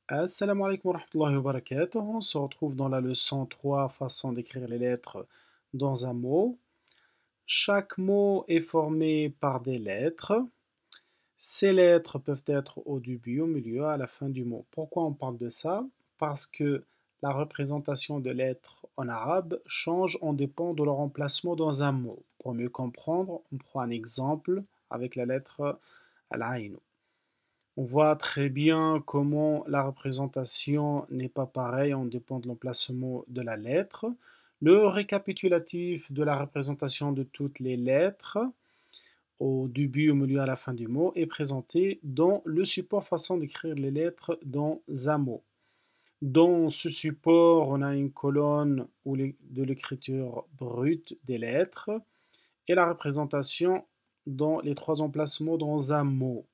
Assalamu alaikum wa rahmatullahi wa barakatuh. On se retrouve dans la leçon 3, façon d'écrire les lettres dans un mot. Chaque mot est formé par des lettres. Ces lettres peuvent être au début, au milieu, à la fin du mot. Pourquoi on parle de ça? Parce que la représentation de lettres en arabe change en dépend de leur emplacement dans un mot. Pour mieux comprendre, on prend un exemple avec la lettre al-ayn. On voit très bien comment la représentation n'est pas pareille, on dépend de l'emplacement de la lettre. Le récapitulatif de la représentation de toutes les lettres, au début, au milieu, à la fin du mot, est présenté dans le support façon d'écrire les lettres dans un mot. Dans ce support, on a une colonne de l'écriture brute des lettres et la représentation dans les trois emplacements dans un mot.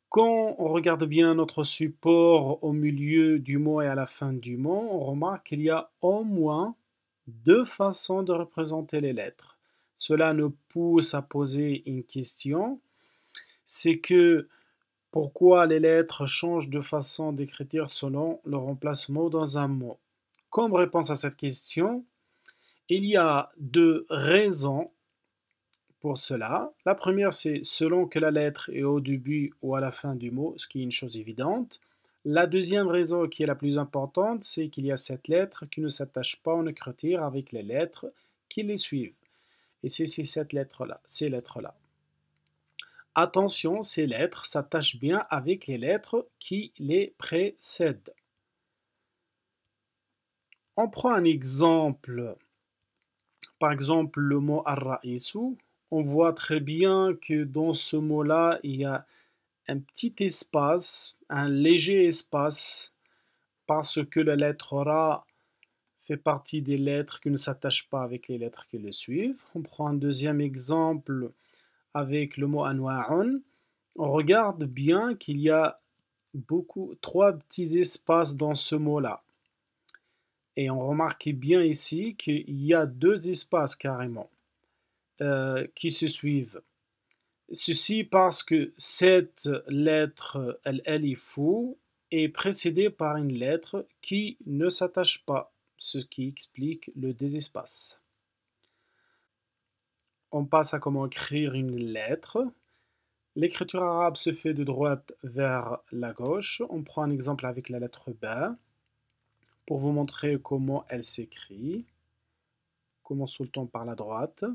Quand on regarde bien notre support au milieu du mot et à la fin du mot, on remarque qu'il y a au moins deux façons de représenter les lettres. Cela nous pousse à poser une question, c'est que pourquoi les lettres changent de façon d'écriture selon leur emplacement dans un mot? Comme réponse à cette question, il y a deux raisons pour cela. La première, c'est selon que la lettre est au début ou à la fin du mot, ce qui est une chose évidente. La deuxième raison qui est la plus importante, c'est qu'il y a cette lettre qui ne s'attache pas en écriture avec les lettres qui les suivent. Et c'est cette lettre-là, ces lettres-là. Attention, ces lettres s'attachent bien avec les lettres qui les précèdent. On prend un exemple. Par exemple, le mot ar-ra'isu. On voit très bien que dans ce mot-là, il y a un petit espace, un léger espace, parce que la lettre Ra fait partie des lettres qui ne s'attachent pas avec les lettres qui le suivent. On prend un deuxième exemple avec le mot anwa'un. On regarde bien qu'il y a trois petits espaces dans ce mot-là. Et on remarque bien ici qu'il y a deux espaces carrément qui se suivent. Ceci parce que cette lettre, al-alifu, est précédée par une lettre qui ne s'attache pas, ce qui explique le désespace. On passe à comment écrire une lettre. L'écriture arabe se fait de droite vers la gauche. On prend un exemple avec la lettre B pour vous montrer comment elle s'écrit. Commençons par la droite.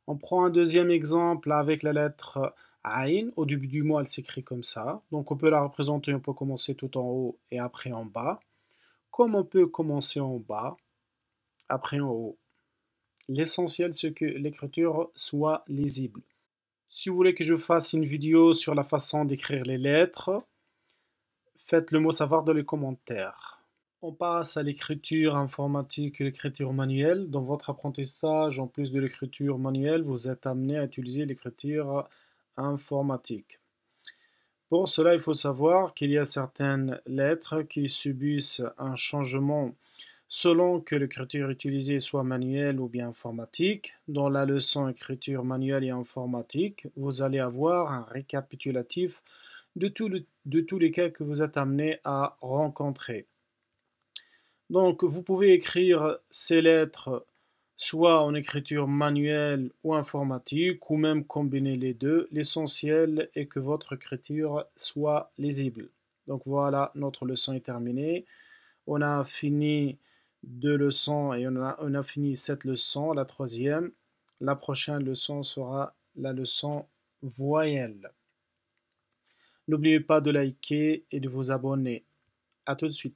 On prend un deuxième exemple avec la lettre Ain. Au début du mot, elle s'écrit comme ça. Donc on peut la représenter, on peut commencer tout en haut et après en bas. Comme on peut commencer en bas, après en haut. L'essentiel, c'est que l'écriture soit lisible. Si vous voulez que je fasse une vidéo sur la façon d'écrire les lettres, faites-le moi savoir dans les commentaires. On passe à l'écriture informatique et l'écriture manuelle. Dans votre apprentissage, en plus de l'écriture manuelle, vous êtes amené à utiliser l'écriture informatique. Pour cela, il faut savoir qu'il y a certaines lettres qui subissent un changement selon que l'écriture utilisée soit manuelle ou bien informatique. Dans la leçon écriture manuelle et informatique, vous allez avoir un récapitulatif de tous les cas que vous êtes amené à rencontrer. Donc, vous pouvez écrire ces lettres soit en écriture manuelle ou informatique, ou même combiner les deux. L'essentiel est que votre écriture soit lisible. Donc voilà, notre leçon est terminée. On a fini deux leçons et on a fini cette leçon, la troisième. La prochaine leçon sera la leçon voyelle. N'oubliez pas de liker et de vous abonner. À tout de suite.